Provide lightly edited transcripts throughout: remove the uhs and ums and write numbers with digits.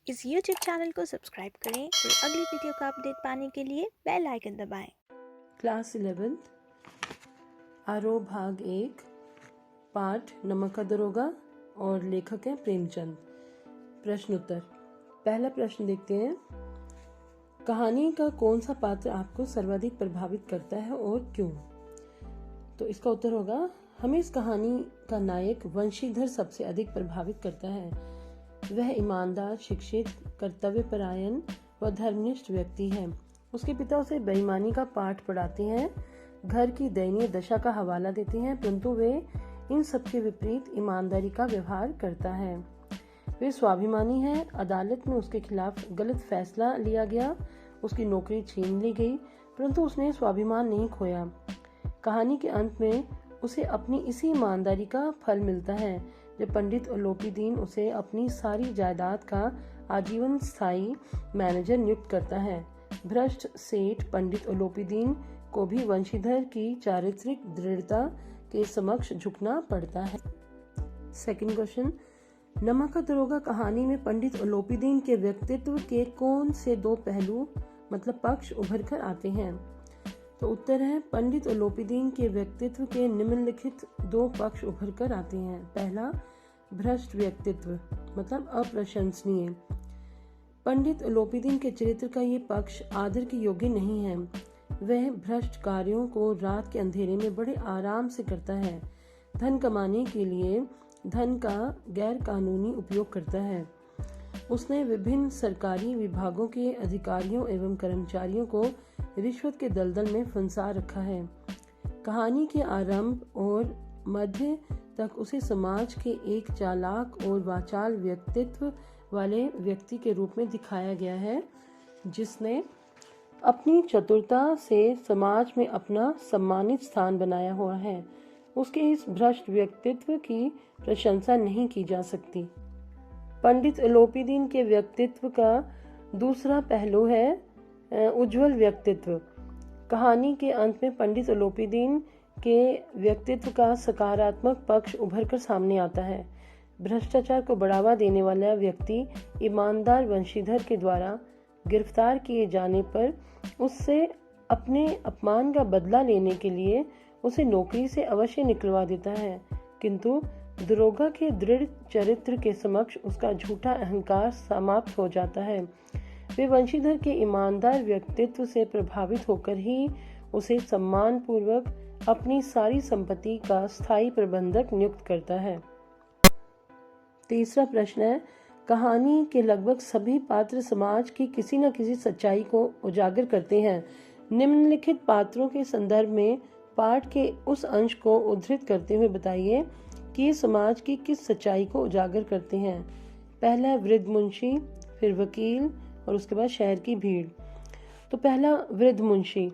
इस YouTube channel को subscribe करें और अगली वीडियो का अपडेट पाने के लिए बेल आइकन दबाएं। क्लास 11th आरोह भाग 1 पाठ नमक का दरोगा और लेखक हैं प्रेमचंद। प्रश्न उत्तर। पहला प्रश्न देखते हैं। कहानी का कौन सा पात्र आपको सर्वाधिक प्रभावित करता है और क्यों? तो इसका उत्तर होगा, हमें इस कहानी का नायक वंशीधर सबसे अधिक प्रभावित करता है। वह ईमानदार, शिक्षित, कर्तव्यपरायण व धर्मनिष्ठ व्यक्ति है। उसके पिता उसे बेईमानी का पाठ पढ़ाते हैं, घर की दयनीय दशा का हवाला देते हैं, परंतु वे इन सब के विपरीत ईमानदारी का व्यवहार करता है। वे स्वाभिमानी है। अदालत में उसके खिलाफ गलत फैसला लिया गया, उसकी नौकरी छीन ली गई, परंतु उसने स्वाभिमान नहीं खोया। कहानी के अंत में उसे अपनी इसी ईमानदारी का फल मिलता है जब पंडित ओलोपीदीन उसे अपनी सारी जायदाद का आजीवन स्थायी मैनेजर नियुक्त करता है। भ्रष्ट सेठ पंडित ओलोपीदीन को भी वंशीधर की चारित्रिक दृढ़ता के समक्ष झुकना पड़ता है। सेकंड क्वेश्चन, नमक का दरोगा कहानी में पंडित ओलोपीदीन के व्यक्तित्व के कौन से दो पहलू मतलब पक्ष उभर कर आते हैं? तो उत्तर है, पंडित ओलोपीदीन के व्यक्तित्व के निम्नलिखित दो पक्ष उभर कर आते हैं। पहला, भ्रष्ट व्यक्तित्व मतलब अप्रशंसनीय। पंडित ओलोपीदीन के चरित्र का ये पक्ष आदर के योग्य नहीं है। वह भ्रष्ट कार्यों को रात के अंधेरे में बड़े आराम से करता है, धन कमाने के लिए धन का गैर कानूनी उपयोग करता है। उसने विभिन्न सरकारी विभागों के अधिकारियों एवं कर्मचारियों को रिश्वत के दलदल में फंसा रखा है। कहानी के आरंभ और मध्य तक उसे समाज के एक चालाक और वाचाल व्यक्तित्व वाले व्यक्ति के रूप में दिखाया गया है, जिसने अपनी चतुरता से समाज में अपना सम्मानित स्थान बनाया हुआ है। उसके इस भ्रष्ट व्यक्तित्व की प्रशंसा नहीं की जा सकती। पंडित ओलोपीदीन के व्यक्तित्व का दूसरा पहलू है उज्जवल व्यक्तित्व। कहानी के अंत में पंडित ओलोपीदीन के व्यक्तित्व का सकारात्मक पक्ष उभर कर सामने आता है। भ्रष्टाचार को बढ़ावा देने वाला व्यक्ति ईमानदार वंशीधर के द्वारा गिरफ्तार किए जाने पर उससे अपने अपमान का बदला लेने के लिए उसे नौकरी से अवश्य निकलवा देता है, किंतु दरोगा के दृढ़ चरित्र के समक्ष उसका झूठा अहंकार समाप्त हो जाता है। वे वंशीधर के ईमानदार व्यक्तित्व से प्रभावित होकर ही उसे सम्मान पूर्वक अपनी सारी संपत्ति का स्थायी प्रबंधक नियुक्त करता है। तीसरा प्रश्न है, कहानी के लगभग सभी पात्र समाज की किसी न किसी सच्चाई को उजागर करते हैं। निम्नलिखित पात्रों के संदर्भ में पाठ के उस अंश को उद्धृत करते हुए बताइए कि ये समाज की किस सच्चाई को उजागर करते हैं। पहला है वृद्ध मुंशी, फिर वकील और उसके बाद शहर की भीड़। तो पहला, वृद्ध मुंशी।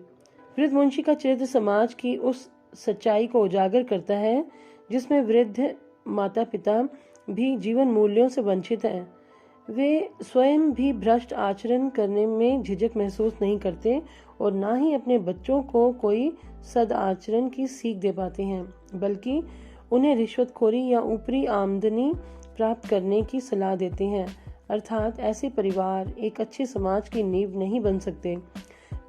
वृद्ध मुंशी का चरित्र समाज की उस सच्चाई को उजागर करता है जिसमें वृद्ध माता पिता भी जीवन मूल्यों से वंचित हैं। वे स्वयं भी भ्रष्ट आचरण करने में झिझक महसूस नहीं करते और ना ही अपने बच्चों को कोई सदाचरण की सीख दे पाते हैं, बल्कि उन्हें रिश्वतखोरी या ऊपरी आमदनी प्राप्त करने की सलाह देते हैं। अर्थात ऐसे परिवार एक अच्छे समाज की नींव नहीं बन सकते।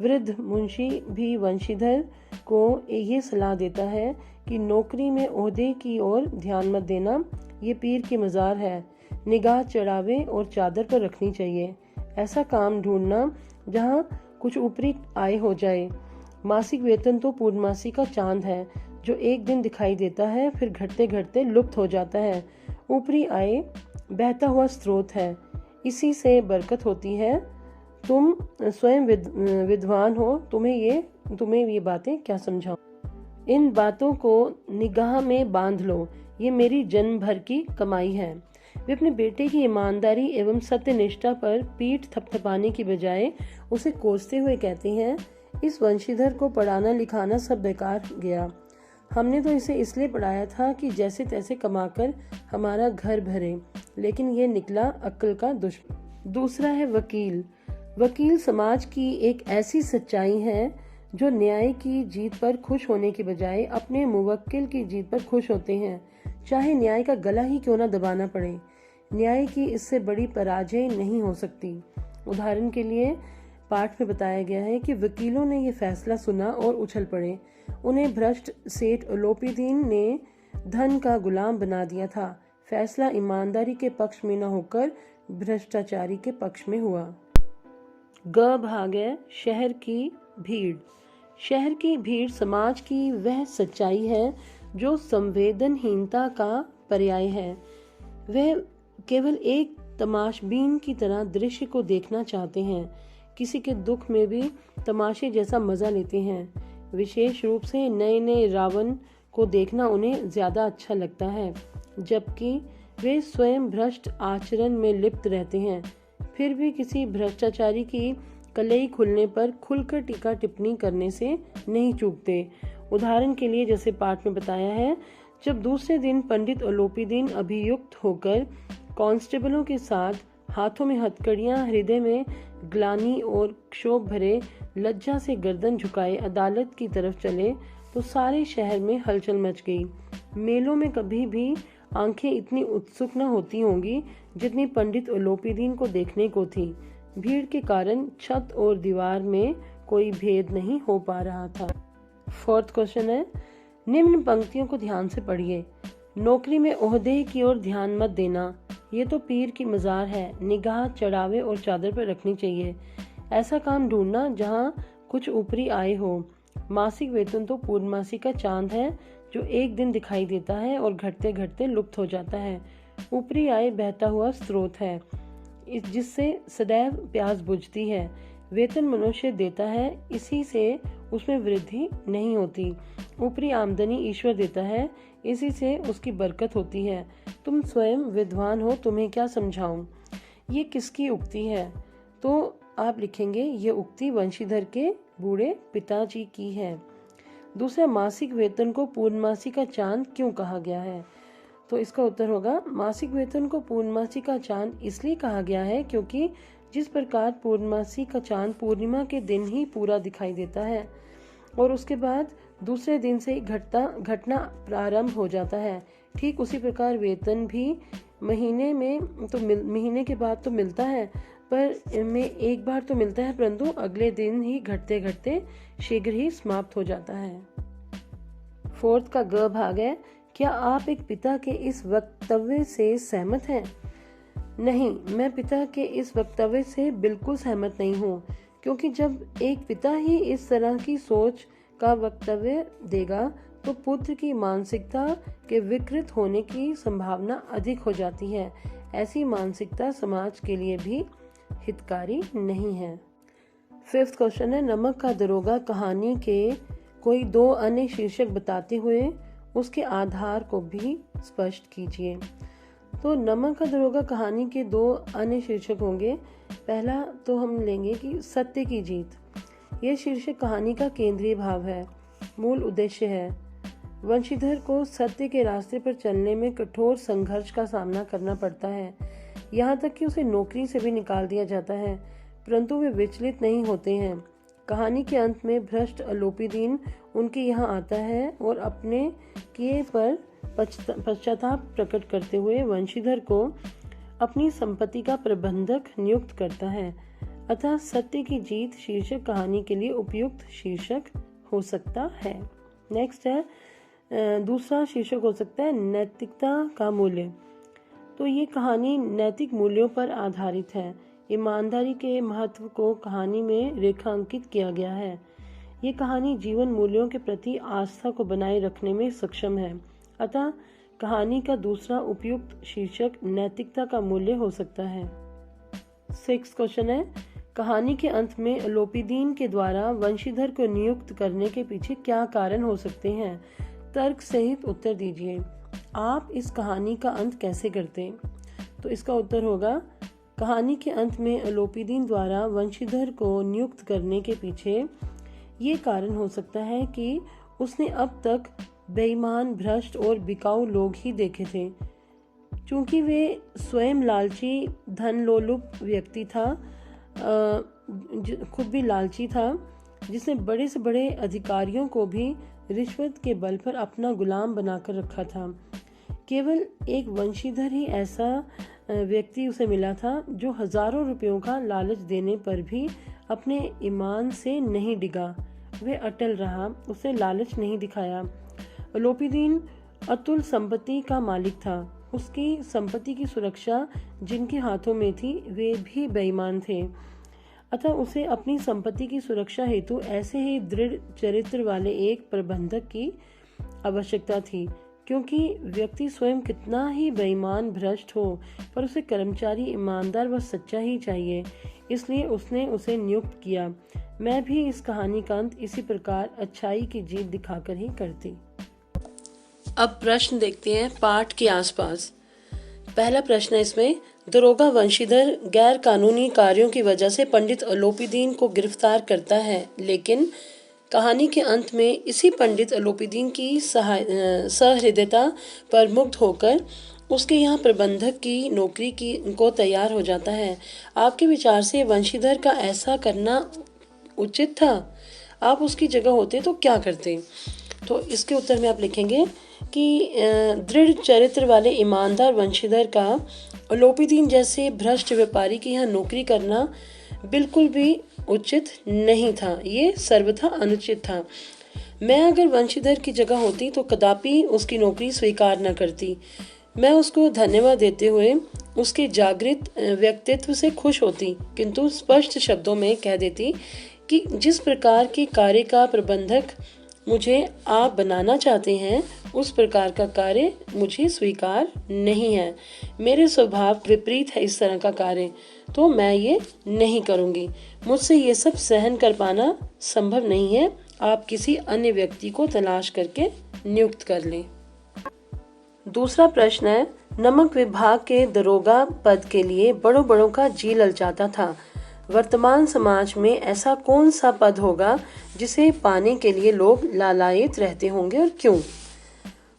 वृद्ध मुंशी भी वंशीधर को ये सलाह देता है कि नौकरी में ओहदे की ओर ध्यान मत देना, ये पीर की मज़ार है। निगाह चढ़ावे और चादर पर रखनी चाहिए। ऐसा काम ढूंढना जहाँ कुछ ऊपरी आय हो जाए। मासिक वेतन तो पूर्णमासी का चांद है जो एक दिन दिखाई देता है, फिर घटते घटते लुप्त हो जाता है। ऊपरी आय बहता हुआ स्रोत है, इसी से बरकत होती है। तुम स्वयं विद्वान हो, तुम्हें ये बातें क्या समझाऊं। इन बातों को निगाह में बांध लो, ये मेरी जन्म भर की कमाई है। वे अपने बेटे की ईमानदारी एवं सत्यनिष्ठा पर पीठ थपथपाने की बजाय उसे कोसते हुए कहते हैं, इस वंशीधर को पढ़ाना लिखाना सब बेकार गया। हमने तो इसे इसलिए पढ़ाया था कि जैसे तैसे कमाकर हमारा घर भरे, लेकिन ये निकला अक्ल का दुश्मन। दूसरा है वकील। वकील समाज की एक ऐसी सच्चाई है जो न्याय की जीत पर खुश होने के बजाय अपने मुवक्किल की जीत पर खुश होते हैं, चाहे न्याय का गला ही क्यों न दबाना पड़े। न्याय की इससे बड़ी पराजय नहीं हो सकती। उदाहरण के लिए पाठ में बताया गया है कि वकीलों ने यह फैसला सुना और उछल पड़े। उन्हें भ्रष्ट सेठ ओलोपीदीन ने धन का गुलाम बना दिया था। फैसला ईमानदारी के पक्ष में न होकर भ्रष्टाचारी के पक्ष में हुआ। ग भाग है शहर की भीड़। शहर की भीड़ समाज की वह सच्चाई है जो संवेदनहीनता का पर्याय है। वह केवल एक तमाशबीन की तरह दृश्य को देखना चाहते हैं, किसी के दुख में भी तमाशे जैसा मजा लेते हैं। विशेष रूप से नए नए रावण को देखना उन्हें ज्यादा अच्छा लगता है, जबकि वे स्वयं भ्रष्ट आचरण में लिप्त रहते हैं। फिर भी किसी भ्रष्टाचारी की कलई खुलने पर खुलकर टीका टिप्पणी करने से नहीं चूकते। उदाहरण के लिए जैसे पाठ में बताया है, जब दूसरे दिन पंडित ओलोपीदीन अभियुक्त होकर कांस्टेबलों के साथ हाथों में हथकड़ियां, हृदय में ग्लानि और क्षोभ भरे लज्जा से गर्दन झुकाए अदालत की तरफ चले तो सारे शहर में हलचल मच गई। मेलों में कभी भी आंखें इतनी उत्सुक न होती होंगी जितनी पंडित ओलोपीदीन को देखने को थी। भीड़ के कारण छत और दीवार में कोई भेद नहीं हो पा रहा था। फोर्थ क्वेश्चन है, निम्न पंक्तियों को ध्यान से पढ़िए। नौकरी में ओहदे की ओर ध्यान मत देना, ये तो पीर की मजार है। निगाह चढ़ावे और चादर पर रखनी चाहिए। ऐसा काम ढूंढना जहाँ कुछ ऊपरी आय हो। मासिक वेतन तो पूर्णमासी का चांद है जो एक दिन दिखाई देता है और घटते घटते लुप्त हो जाता है। ऊपरी आय बहता हुआ स्रोत है जिससे सदैव प्यास बुझती है। वेतन मनुष्य देता है, इसी से उसमें वृद्धि नहीं होती। ऊपरी आमदनी ईश्वर देता है, इसी से उसकी बरकत होती है। तुम स्वयं विद्वान हो, तुम्हें क्या समझाऊं। ये किसकी उक्ति है? तो आप लिखेंगे ये उक्ति वंशीधर के बूढ़े पिताजी की है। दूसरा, मासिक वेतन को पूर्णमासी का चांद क्यों कहा गया है? तो इसका उत्तर होगा, मासिक वेतन को पूर्णमासी का चांद इसलिए कहा गया है क्योंकि जिस प्रकार पूर्णमासी का चांद पूर्णिमा के दिन ही पूरा दिखाई देता है और उसके बाद दूसरे दिन से घटना प्रारंभ हो जाता है, ठीक उसी प्रकार वेतन भी महीने के बाद तो मिलता है, पर में एक बार तो मिलता है, परंतु अगले दिन ही घटते घटते शीघ्र ही समाप्त हो जाता है। फोर्थ का ग भाग है, क्या आप एक पिता के इस वक्तव्य से सहमत हैं? नहीं, मैं पिता के इस वक्तव्य से बिल्कुल सहमत नहीं हूँ, क्योंकि जब एक पिता ही इस तरह की सोच का वक्तव्य देगा तो पुत्र की मानसिकता के विकृत होने की संभावना अधिक हो जाती है। ऐसी मानसिकता समाज के लिए भी हितकारी नहीं है। फिफ्थ क्वेश्चन है, नमक का दरोगा कहानी के कोई दो अन्य शीर्षक बताते हुए उसके आधार को भी स्पष्ट कीजिए। तो नमक का दरोगा कहानी के दो अन्य शीर्षक होंगे। पहला तो हम लेंगे कि सत्य की जीत। यह शीर्षक कहानी का केंद्रीय भाव है, मूल उद्देश्य है। वंशीधर को सत्य के रास्ते पर चलने में कठोर संघर्ष का सामना करना पड़ता है, यहाँ तक कि उसे नौकरी से भी निकाल दिया जाता है, परंतु वे विचलित नहीं होते हैं। कहानी के अंत में भ्रष्ट ओलोपीदीन उनके यहाँ आता है और अपने किए पर पश्चाताप प्रकट करते हुए वंशीधर को अपनी संपत्ति का प्रबंधक नियुक्त करता है। अतः सत्य की जीत शीर्षक कहानी के लिए उपयुक्त शीर्षक हो सकता है। नेक्स्ट है, दूसरा शीर्षक हो सकता है नैतिकता का मूल्य। तो ये कहानी नैतिक मूल्यों पर आधारित है। ईमानदारी के महत्व को कहानी में रेखांकित किया गया है। ये कहानी जीवन मूल्यों के प्रति आस्था को बनाए रखने में सक्षम है। अतः कहानी का दूसरा उपयुक्त शीर्षक नैतिकता का मूल्य हो सकता है। सिक्स्थ क्वेश्चन है, कहानी के अंत में ओलोपीदीन के द्वारा वंशीधर को नियुक्त करने के पीछे क्या कारण हो सकते हैं? तर्क सहित उत्तर दीजिए। आप इस कहानी का अंत कैसे करते? तो इसका उत्तर होगा, कहानी के अंत में ओलोपीदीन द्वारा वंशीधर को नियुक्त करने के पीछे ये कारण हो सकता है कि उसने अब तक बेईमान, भ्रष्ट और बिकाऊ लोग ही देखे थे। चूंकि वे स्वयं लालची, धनलोलुप व्यक्ति था, खुद भी लालची था, जिसने बड़े से बड़े अधिकारियों को भी रिश्वत के बल पर अपना गुलाम बनाकर रखा था। केवल एक वंशीधर ही ऐसा व्यक्ति उसे मिला था जो हजारों रुपयों का लालच देने पर भी अपने ईमान से नहीं डिगा। वह अटल रहा, उसने लालच नहीं दिखाया। लोपीदीन अतुल संपत्ति का मालिक था। उसकी संपत्ति की सुरक्षा जिनके हाथों में थी वे भी बेईमान थे। अतः उसे अपनी संपत्ति की सुरक्षा हेतु ऐसे ही दृढ़ चरित्र वाले एक प्रबंधक की आवश्यकता थी, क्योंकि व्यक्ति स्वयं कितना ही बेईमान भ्रष्ट हो पर उसे कर्मचारी ईमानदार व सच्चा ही चाहिए। इसलिए उसने उसे नियुक्त किया। मैं भी इस कहानी का अंत इसी प्रकार अच्छाई की जीत दिखाकर ही करती। अब प्रश्न देखते हैं पाठ के आसपास। पहला प्रश्न है इसमें, दरोगा वंशीधर गैर कानूनी कार्यों की वजह से पंडित लोपीदीन को गिरफ्तार करता है, लेकिन कहानी के अंत में इसी पंडित लोपीदीन की सहृदयता पर मुग्ध होकर उसके यहाँ प्रबंधक की नौकरी को तैयार हो जाता है। आपके विचार से वंशीधर का ऐसा करना उचित था? आप उसकी जगह होते तो क्या करते? तो इसके उत्तर में आप लिखेंगे कि दृढ़ चरित्र वाले ईमानदार वंशीधर का लोपीदीन जैसे भ्रष्ट व्यापारी की यहाँ नौकरी करना बिल्कुल भी उचित नहीं था, ये सर्वथा अनुचित था। मैं अगर वंशीधर की जगह होती तो कदापि उसकी नौकरी स्वीकार न करती। मैं उसको धन्यवाद देते हुए उसके जागृत व्यक्तित्व से खुश होती, किंतु स्पष्ट शब्दों में कह देती कि जिस प्रकार के कार्य का प्रबंधक मुझे आप बनाना चाहते हैं उस प्रकार का कार्य मुझे स्वीकार नहीं है। मेरे स्वभाव विपरीत है इस तरह का कार्य, तो मैं ये नहीं करूँगी। मुझसे ये सब सहन कर पाना संभव नहीं है। आप किसी अन्य व्यक्ति को तलाश करके नियुक्त कर लें। दूसरा प्रश्न है, नमक विभाग के दरोगा पद के लिए बड़ों बड़ों का जी ललचाता था। वर्तमान समाज में ऐसा कौन सा पद होगा जिसे पाने के लिए लोग लालायित रहते होंगे और क्यों?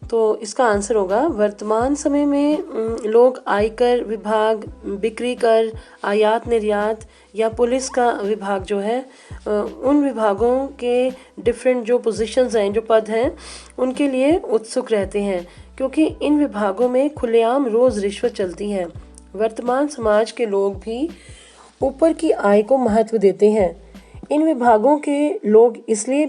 तो इसका आंसर होगा, वर्तमान समय में लोग आयकर विभाग, बिक्री कर, आयात निर्यात या पुलिस का विभाग जो है, उन विभागों के डिफरेंट जो पोजीशंस हैं, जो पद हैं, उनके लिए उत्सुक रहते हैं, क्योंकि इन विभागों में खुलेआम रोज रिश्वत चलती है। वर्तमान समाज के लोग भी ऊपर की आय को महत्व देते हैं। इन विभागों में लोग इसलिए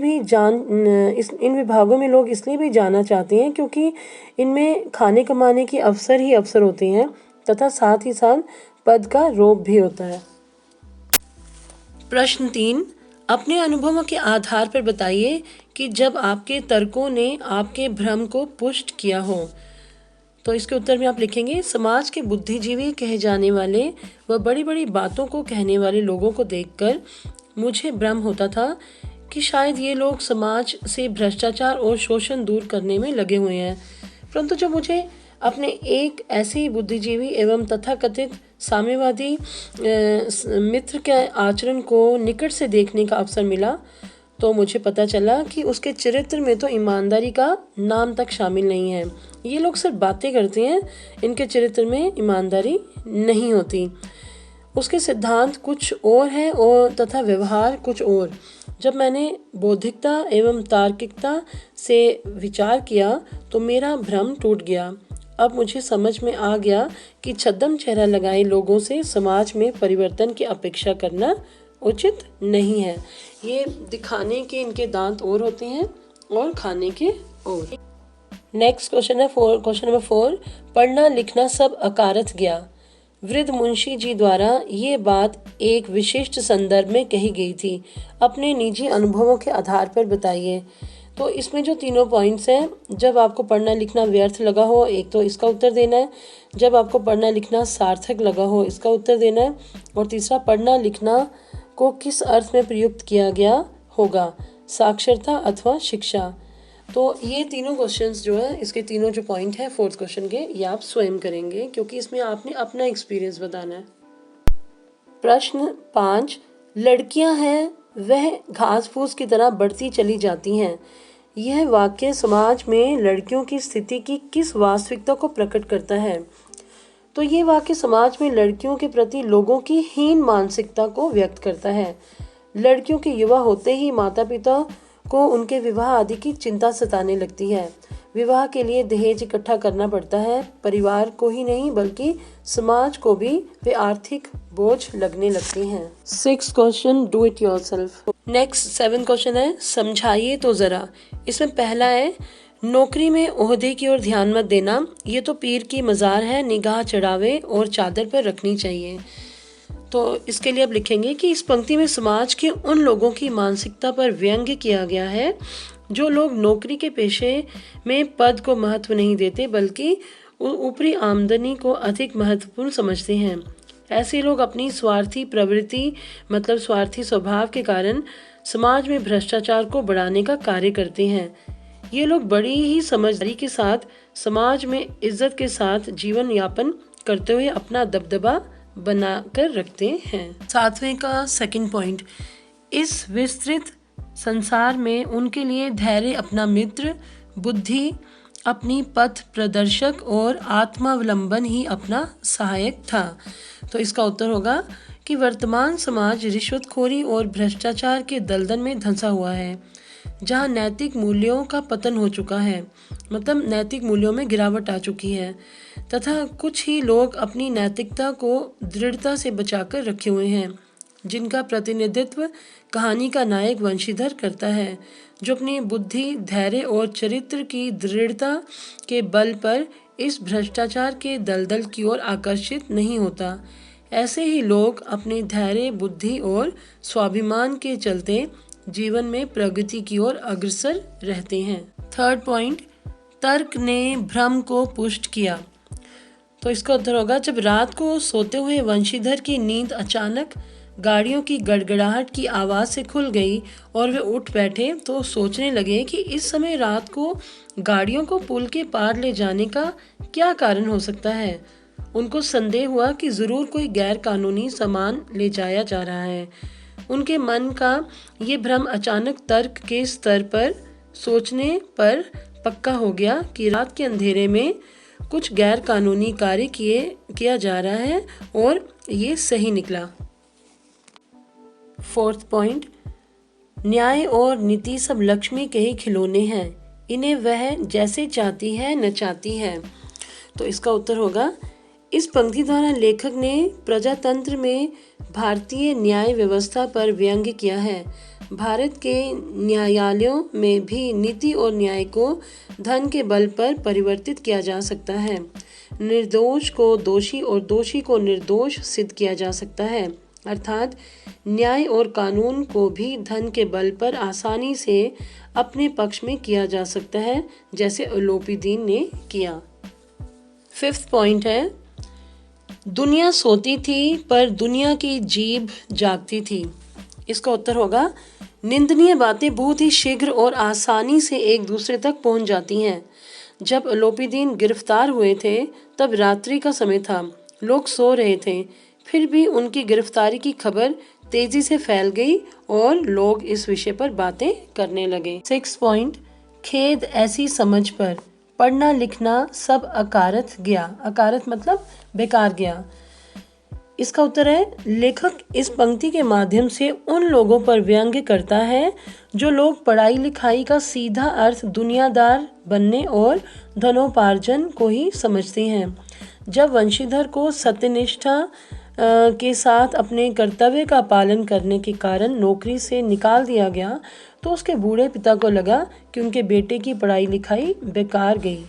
भी जाना चाहते हैं क्योंकि इनमें खाने कमाने के अवसर ही अवसर होते हैं तथा साथ ही साथ पद का रोब भी होता है। प्रश्न 3, अपने अनुभवों के आधार पर बताइए कि जब आपके तर्कों ने आपके भ्रम को पुष्ट किया हो। तो इसके उत्तर में आप लिखेंगे, समाज के बुद्धिजीवी कहे जाने वाले व बड़ी बड़ी बातों को कहने वाले लोगों को देखकर मुझे भ्रम होता था कि शायद ये लोग समाज से भ्रष्टाचार और शोषण दूर करने में लगे हुए हैं। परंतु जब मुझे अपने एक ऐसे बुद्धिजीवी एवं तथाकथित साम्यवादी मित्र के आचरण को निकट से देखने का अवसर मिला तो मुझे पता चला कि उसके चरित्र में तो ईमानदारी का नाम तक शामिल नहीं है। ये लोग सिर्फ बातें करते हैं, इनके चरित्र में ईमानदारी नहीं होती। उसके सिद्धांत कुछ और हैं और तथा व्यवहार कुछ और। जब मैंने बौद्धिकता एवं तार्किकता से विचार किया तो मेरा भ्रम टूट गया। अब मुझे समझ में आ गया कि छद्म चेहरा लगाए लोगों से समाज में परिवर्तन की अपेक्षा करना उचित नहीं है। ये दिखाने के इनके दांत और होते हैं और खाने के और। नेक्स्ट क्वेश्चन है क्वेश्चन नंबर 4, पढ़ना लिखना सब अकारथ गया। वृद्ध मुंशी जी द्वारा ये बात एक विशिष्ट संदर्भ में कही गई थी। अपने निजी अनुभवों के आधार पर बताइए। तो इसमें जो तीनों पॉइंट्स हैं, जब आपको पढ़ना लिखना व्यर्थ लगा हो, एक तो इसका उत्तर देना है। जब आपको पढ़ना लिखना सार्थक लगा हो, इसका उत्तर देना है। और तीसरा, पढ़ना लिखना को किस अर्थ में प्रयुक्त किया गया होगा, साक्षरता अथवा शिक्षा। तो ये तीनों क्वेश्चंस जो है, इसके तीनों जो पॉइंट है 4th क्वेश्चन के, ये आप स्वयं करेंगे क्योंकि इसमें आपने अपना एक्सपीरियंस बताना है। प्रश्न 5, लड़कियां हैं वह घास फूस की तरह बढ़ती चली जाती हैं। यह वाक्य समाज में लड़कियों की स्थिति की किस वास्तविकता को प्रकट करता है? तो ये वाक्य समाज में लड़कियों के प्रति लोगों की हीन मानसिकता को व्यक्त करता है। लड़कियों के युवा होते ही माता पिता को उनके विवाह आदि की चिंता सताने लगती है। विवाह के लिए दहेज इकट्ठा करना पड़ता है। परिवार को ही नहीं बल्कि समाज को भी वे आर्थिक बोझ लगने लगती हैं। 6 question, do it yourself. Next 7 question है, समझाइए तो जरा। इसमें पहला है, नौकरी में ओहदे की ओर ध्यान मत देना, ये तो पीर की मज़ार है, निगाह चढ़ावे और चादर पर रखनी चाहिए। तो इसके लिए अब लिखेंगे कि इस पंक्ति में समाज के उन लोगों की मानसिकता पर व्यंग्य किया गया है जो लोग नौकरी के पेशे में पद को महत्व नहीं देते बल्कि ऊपरी आमदनी को अधिक महत्वपूर्ण समझते हैं। ऐसे लोग अपनी स्वार्थी प्रवृत्ति मतलब स्वार्थी स्वभाव के कारण समाज में भ्रष्टाचार को बढ़ाने का कार्य करते हैं। ये लोग बड़ी ही समझदारी के साथ समाज में इज्जत के साथ जीवन यापन करते हुए अपना दबदबा बनाकर रखते हैं। 7वें का सेकंड पॉइंट, इस विस्तृत संसार में उनके लिए धैर्य अपना मित्र, बुद्धि अपनी पथ प्रदर्शक और आत्मावलंबन ही अपना सहायक था। तो इसका उत्तर होगा कि वर्तमान समाज रिश्वतखोरी और भ्रष्टाचार के दलदल में धंसा हुआ है, जहां नैतिक मूल्यों का पतन हो चुका है, मतलब नैतिक मूल्यों में गिरावट आ चुकी है, तथा कुछ ही लोग अपनी नैतिकता को दृढ़ता से बचाकर रखे हुए हैं, जिनका प्रतिनिधित्व कहानी का नायक वंशीधर करता है, जो अपनी बुद्धि, धैर्य और चरित्र की दृढ़ता के बल पर इस भ्रष्टाचार के दलदल की ओर आकर्षित नहीं होता। ऐसे ही लोग अपने धैर्य, बुद्धि और स्वाभिमान के चलते जीवन में प्रगति की ओर अग्रसर रहते हैं। 3rd पॉइंट, तर्क ने भ्रम को पुष्ट किया। तो इसका उत्तर होगा, जब रात को सोते हुए वंशीधर की नींद अचानक गाड़ियों की गड़गड़ाहट की आवाज़ से खुल गई और वे उठ बैठे तो सोचने लगे कि इस समय रात को गाड़ियों को पुल के पार ले जाने का क्या कारण हो सकता है। उनको संदेह हुआ कि ज़रूर कोई गैर कानूनी सामान ले जाया जा रहा है। उनके मन का ये भ्रम अचानक तर्क के स्तर पर सोचने पर पक्का हो गया कि रात के अंधेरे में कुछ गैर कानूनी कार्य किया जा रहा है और ये सही निकला। 4th पॉइंट, न्याय और नीति सब लक्ष्मी के ही खिलौने हैं, इन्हें वह जैसे चाहती है नचाती है। तो इसका उत्तर होगा, इस पंक्ति द्वारा लेखक ने प्रजातंत्र में भारतीय न्याय व्यवस्था पर व्यंग्य किया है। भारत के न्यायालयों में भी नीति और न्याय को धन के बल पर परिवर्तित किया जा सकता है। निर्दोष को दोषी और दोषी को निर्दोष सिद्ध किया जा सकता है। अर्थात न्याय और कानून को भी धन के बल पर आसानी से अपने पक्ष में किया जा सकता है, जैसे ओलोपीदीन ने किया। 5th पॉइंट है, दुनिया सोती थी पर दुनिया की जीभ जागती थी। इसका उत्तर होगा, निंदनीय बातें बहुत ही शीघ्र और आसानी से एक दूसरे तक पहुंच जाती हैं। जब ओलोपीदीन गिरफ्तार हुए थे तब रात्रि का समय था, लोग सो रहे थे, फिर भी उनकी गिरफ्तारी की खबर तेजी से फैल गई और लोग इस विषय पर बातें करने लगे। 6 पॉइंट, खेद ऐसी समझ पर पढ़ना लिखना सब अकारथ गया। अकारथ मतलब बेकार गया। इसका उत्तर है, लेखक इस पंक्ति के माध्यम से उन लोगों पर व्यंग्य करता है जो लोग पढ़ाई लिखाई का सीधा अर्थ दुनियादार बनने और धनोपार्जन को ही समझते हैं। जब वंशीधर को सत्यनिष्ठा के साथ अपने कर्तव्य का पालन करने के कारण नौकरी से निकाल दिया गया तो उसके बूढ़े पिता को लगा कि उनके बेटे की पढ़ाई लिखाई बेकार गई।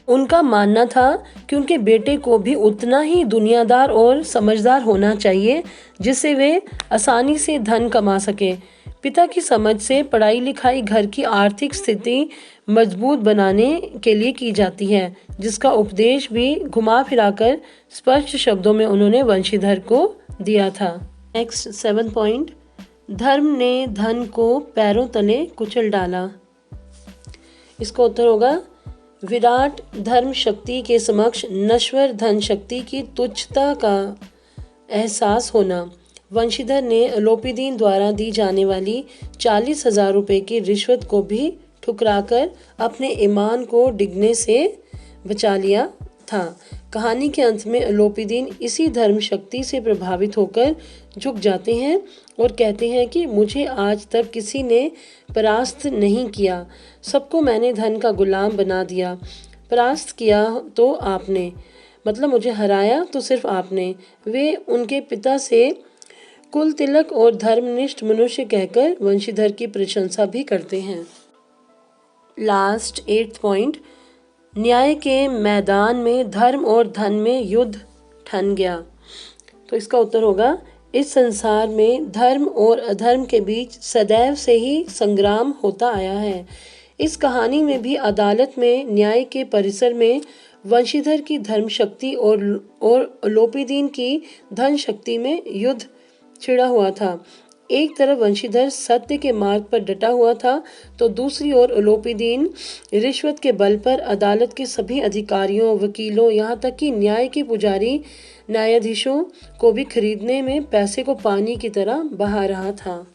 उनका मानना था कि उनके बेटे को भी उतना ही दुनियादार और समझदार होना चाहिए जिससे वे आसानी से धन कमा सके। पिता की समझ से पढ़ाई लिखाई घर की आर्थिक स्थिति मजबूत बनाने के लिए की जाती है, जिसका उपदेश भी घुमा फिराकर स्पष्ट शब्दों में उन्होंने वंशीधर को दिया था। नेक्स्ट 7 पॉइंट, धर्म ने धन को पैरों तले कुचल डाला। इसका उत्तर होगा, विराट धर्म शक्ति के समक्ष नश्वर धन शक्ति की तुच्छता का एहसास होना। वंशीधर ने ओलोपीदीन द्वारा दी जाने वाली 40,000 रुपये की रिश्वत को भी ठुकराकर अपने ईमान को डिगने से बचा लिया था। कहानी के अंत में अलोपीदीन इसी धर्म शक्ति से प्रभावित होकर झुक जाते हैं और कहते हैं कि मुझे आज तक किसी ने परास्त नहीं किया, सबको मैंने धन का गुलाम बना दिया। परास्त किया तो आपने, मतलब मुझे हराया तो सिर्फ आपने। वे उनके पिता से कुल तिलक और धर्मनिष्ठ मनुष्य कहकर वंशीधर की प्रशंसा भी करते हैं। लास्ट 8th पॉइंट, न्याय के मैदान में धर्म और धन में युद्ध ठन गया। तो इसका उत्तर होगा, इस संसार में धर्म और अधर्म के बीच सदैव से ही संग्राम होता आया है। इस कहानी में भी अदालत में न्याय के परिसर में वंशीधर की धर्म शक्ति और अलोपीदीन की धन शक्ति में युद्ध छिड़ा हुआ था। एक तरफ वंशीधर सत्य के मार्ग पर डटा हुआ था तो दूसरी ओर अलोपीदीन रिश्वत के बल पर अदालत के सभी अधिकारियों, वकीलों, यहाँ तक कि न्याय के पुजारी न्यायाधीशों को भी खरीदने में पैसे को पानी की तरह बहा रहा था।